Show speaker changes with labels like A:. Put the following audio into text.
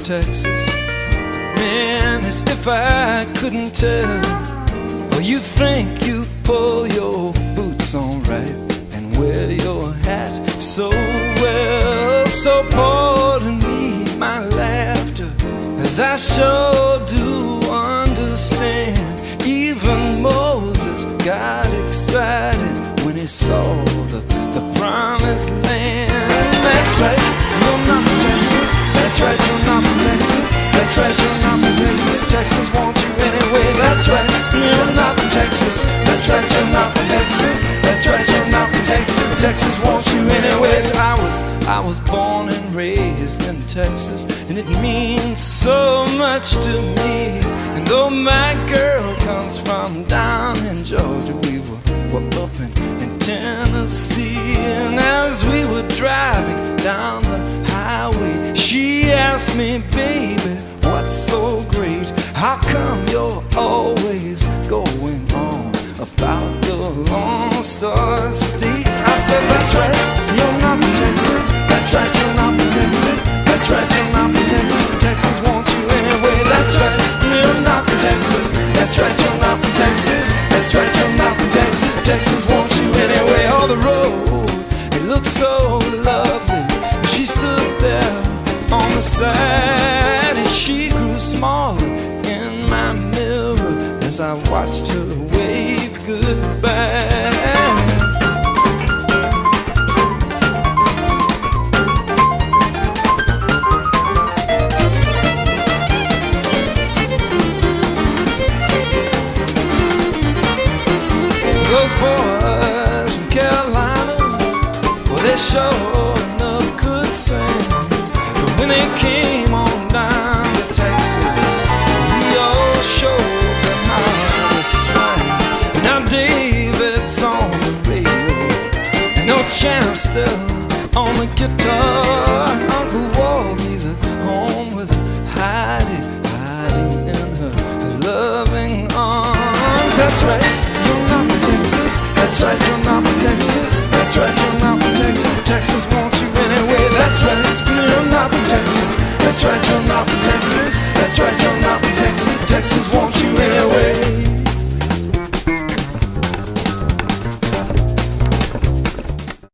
A: Texas. Man, as if I couldn't tell. Well, you think you pull your boots on right and wear your hat so well. So pardon me my laughter, as I sure do understand. Even Moses got excited when he saw the promised land. That's right, you're not from Texas. That's right, you're not from Texas. That's right, you're not from Texas. Texas wants you anyway. That's right, you're not from Texas. That's right, you're not from Texas. That's right, you're not from Texas. Texas wants you anyway. So I was born and raised in Texas, and it means so much to me. And though my girl comes from down in Georgia, we were up in Tennessee. And as we were driving down the highway, she asked me, baby, what's so great? How come you're always going on about the Lone Star State? I said, that's right, you're not from Texas. That's right, you're not from Texas. That's right, you're not from Texas. Texas wants you anyway. That's right, you're not from Texas. That's right, you're not from Texas. That's right, you're not from Texas. Texas wants you anyway. Oh, the road, it looked so lovely. She stood there on the side, and she grew smaller in my mirror as I watched her wave goodbye. Those boys from Carolina, well, they sure enough could sing. But when they came on down to Texas, we all showed them how to swing. Now David's on the radio, and old Champ's still on the guitar. Uncle Walt, he's at home with Heidi, hiding in her loving arms. That's right, that's right, you're not from Texas. That's right, you're not from Texas. Texas wants you anyway. That's right, you're not from Texas. That's right, you're not from Texas. That's right, you're not from Texas. Texas wants